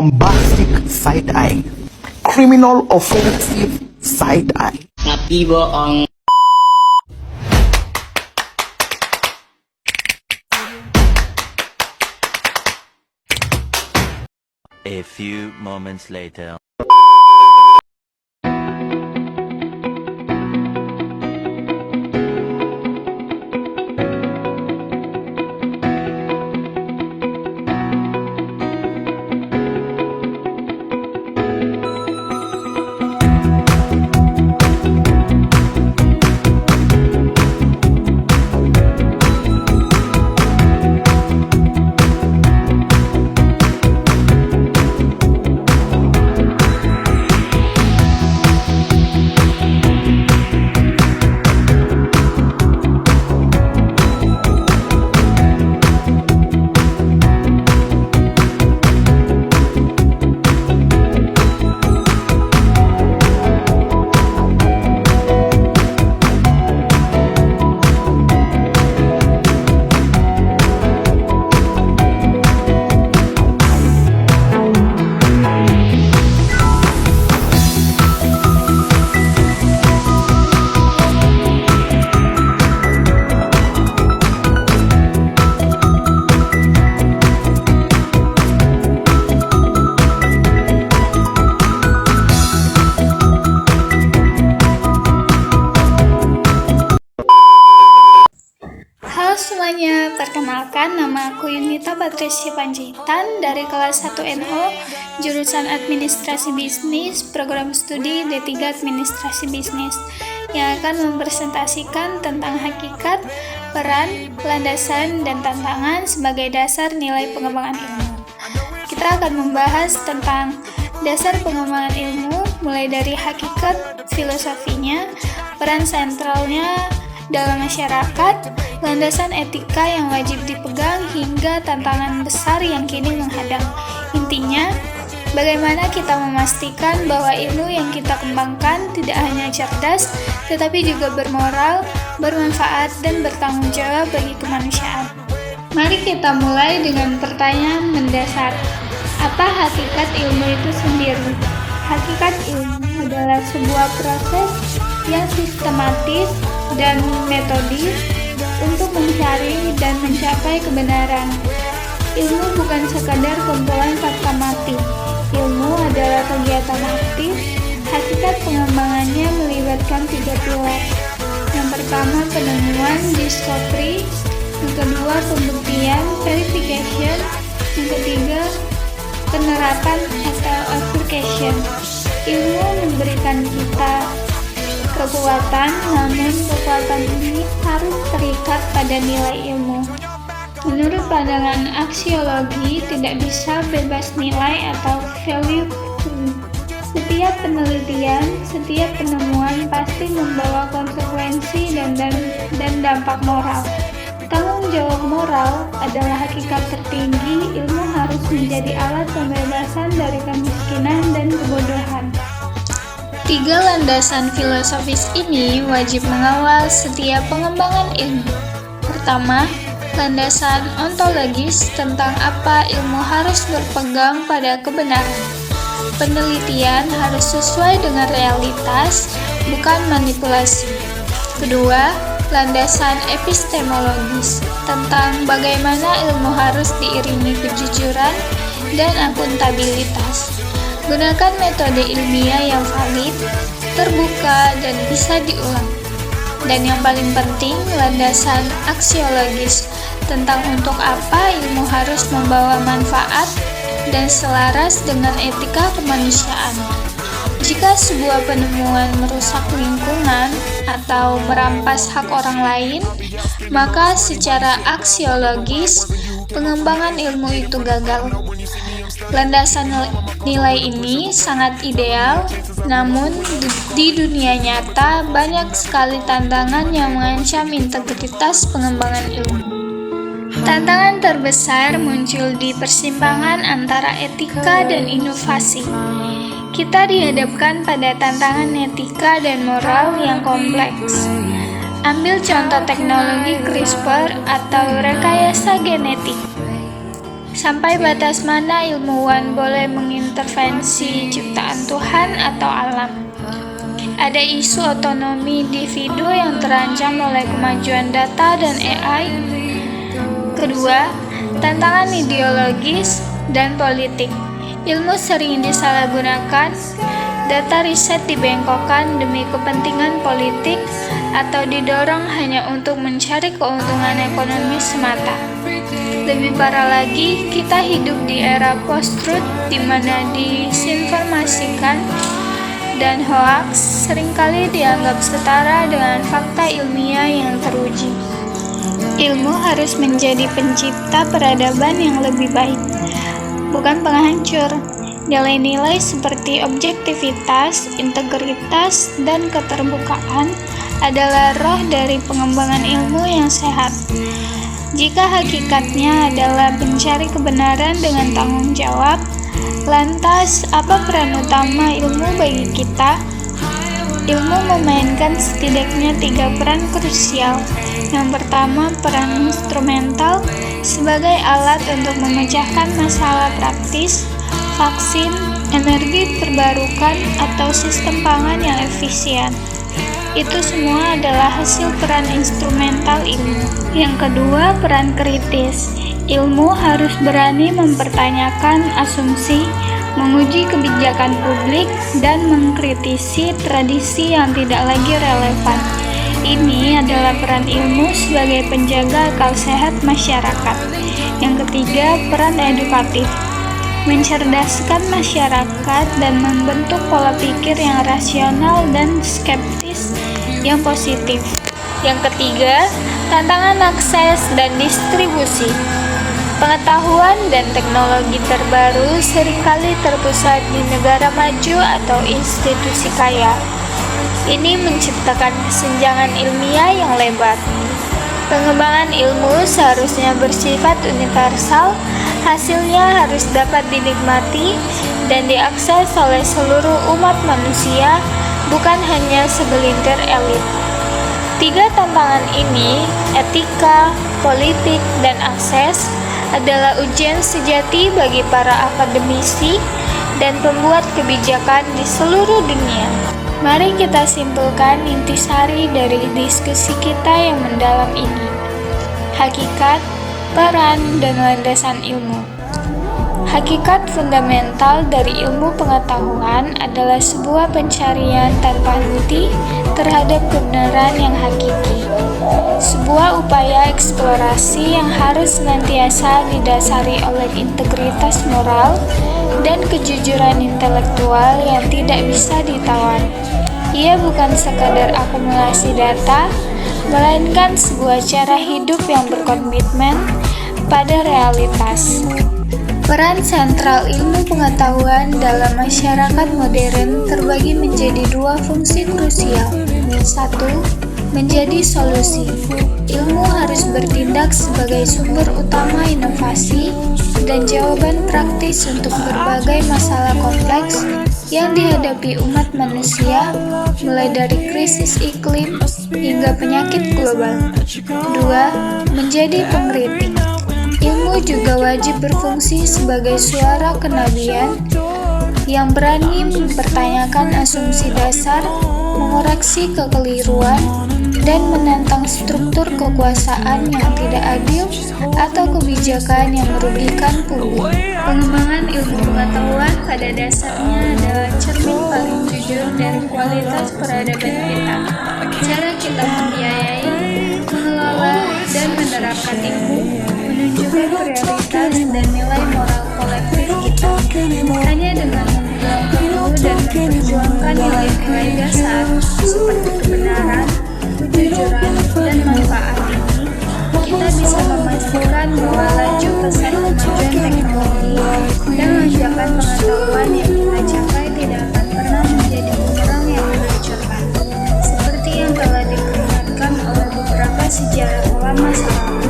bombastic side eye, criminal offensive side eye. Tapi bohong. A few moments later. Halo semuanya, perkenalkan nama aku Yunita Patricia Panjaitan dari kelas 1NO, jurusan Administrasi Bisnis, program studi D3 Administrasi Bisnis, yang akan mempresentasikan tentang hakikat, peran, landasan, dan tantangan sebagai dasar nilai pengembangan ilmu. Kita akan membahas tentang dasar pengembangan ilmu, mulai dari hakikat, filosofinya, peran sentralnya dalam masyarakat, landasan etika yang wajib dipegang, hingga tantangan besar yang kini menghadang. Intinya, bagaimana kita memastikan bahwa ilmu yang kita kembangkan tidak hanya cerdas, tetapi juga bermoral, bermanfaat, dan bertanggung jawab bagi kemanusiaan. Mari kita mulai dengan pertanyaan mendasar. Apa hakikat ilmu itu sendiri? Hakikat ilmu adalah sebuah proses yang sistematis dan metodis untuk mencari dan mencapai kebenaran. Ilmu bukan sekadar kumpulan fakta mati. Ilmu adalah kegiatan aktif. Hakikat pengembangannya melibatkan 3 pilar. Yang pertama, penemuan, discovery. Yang kedua, pembuktian, verification. Yang ketiga, penerapan atau application. Ilmu memberikan kita kekuatan, namun kekuatan ini harus terikat pada nilai ilmu. Menurut pandangan aksiologi, tidak bisa bebas nilai atau value. Setiap penelitian, setiap penemuan pasti membawa konsekuensi dan dampak moral. Tanggung jawab moral adalah hakikat tertinggi. Ilmu harus menjadi alat pembebasan dari kemiskinan dan kebodohan. 3 landasan filosofis ini wajib mengawal setiap pengembangan ilmu. Pertama, landasan ontologis tentang apa ilmu harus berpegang pada kebenaran. Penelitian harus sesuai dengan realitas, bukan manipulasi. Kedua, landasan epistemologis tentang bagaimana ilmu harus diiringi kejujuran dan akuntabilitas. Gunakan metode ilmiah yang valid, terbuka, dan bisa diulang. Dan yang paling penting, landasan aksiologis tentang untuk apa ilmu harus membawa manfaat dan selaras dengan etika kemanusiaan. Jika sebuah penemuan merusak lingkungan atau merampas hak orang lain, maka secara aksiologis pengembangan ilmu itu gagal. Landasan nilai ini sangat ideal, namun di dunia nyata banyak sekali tantangan yang mengancam integritas pengembangan ilmu. Tantangan terbesar muncul di persimpangan antara etika dan inovasi. Kita dihadapkan pada tantangan etika dan moral yang kompleks. Ambil contoh teknologi CRISPR atau rekayasa genetik. Sampai batas mana ilmuwan boleh mengintervensi ciptaan Tuhan atau alam? Ada isu otonomi individu yang terancam oleh kemajuan data dan AI. Kedua, tantangan ideologis dan politik. Ilmu sering disalahgunakan, data riset dibengkokkan demi kepentingan politik atau didorong hanya untuk mencari keuntungan ekonomi semata. Lebih parah lagi, kita hidup di era post-truth di mana disinformasikan dan hoaks seringkali dianggap setara dengan fakta ilmiah yang teruji. Ilmu harus menjadi pencipta peradaban yang lebih baik, bukan penghancur. Nilai-nilai seperti objektivitas, integritas, dan keterbukaan adalah roh dari pengembangan ilmu yang sehat. Jika hakikatnya adalah mencari kebenaran dengan tanggung jawab, lantas apa peran utama ilmu bagi kita? Ilmu memainkan setidaknya 3 peran krusial. Yang pertama, peran instrumental sebagai alat untuk memecahkan masalah praktis, vaksin, energi terbarukan, atau sistem pangan yang efisien. Itu semua adalah hasil peran instrumental ilmu. Yang kedua, peran kritis. Ilmu harus berani mempertanyakan asumsi, menguji kebijakan publik, dan mengkritisi tradisi yang tidak lagi relevan. Ini adalah peran ilmu sebagai penjaga akal sehat masyarakat. Yang ketiga, peran edukatif. Mencerdaskan masyarakat dan membentuk pola pikir yang rasional dan skeptis yang positif. Yang ketiga, tantangan akses dan distribusi. Pengetahuan dan teknologi terbaru seringkali terpusat di negara maju atau institusi kaya. Ini menciptakan kesenjangan ilmiah yang lebar. Pengembangan ilmu seharusnya bersifat universal, hasilnya harus dapat dinikmati dan diakses oleh seluruh umat manusia, bukan hanya segelintir elit. 3 tantangan ini, etika, politik, dan akses, adalah ujian sejati bagi para akademisi dan pembuat kebijakan di seluruh dunia. Mari kita simpulkan intisari dari diskusi kita yang mendalam ini. Hakikat, peran, dan landasan ilmu. Hakikat fundamental dari ilmu pengetahuan adalah sebuah pencarian tanpa henti terhadap kebenaran yang hakiki. Sebuah upaya eksplorasi yang harus senantiasa didasari oleh integritas moral dan kejujuran intelektual yang tidak bisa ditawar. Ia bukan sekadar akumulasi data, melainkan sebuah cara hidup yang berkomitmen pada realitas. Peran sentral ilmu pengetahuan dalam masyarakat modern terbagi menjadi 2 fungsi krusial. 1. Menjadi solusi. Ilmu harus bertindak sebagai sumber utama inovasi dan jawaban praktis untuk berbagai masalah kompleks yang dihadapi umat manusia, mulai dari krisis iklim hingga penyakit global. 2. Menjadi pengkritik. Ilmu juga wajib berfungsi sebagai suara kenabian yang berani mempertanyakan asumsi dasar, mengoreksi kekeliruan, dan menentang struktur kekuasaan yang tidak adil atau kebijakan yang merugikan publik. Pengembangan ilmu pengetahuan pada dasarnya adalah cermin paling jujur dari kualitas peradaban kita. Cara kita membiayai, mengelola, dan menerapkan ilmu menunjukkan prioritas dan nilai moral kolektif kita. Hanya dengan memegang teguh dan memperjuangkan nilai-nilai dasar seperti kebenaran, kejujuran, dan manfaat ini, kita bisa memastikan bahwa laju pesat kemajuan teknologi dan lonjakan pengetahuan yang kita capai tidak akan pernah menjadi bumerang yang menghancurkan, seperti yang telah diperingatkan oleh beberapa sejarah kelam masa lalu.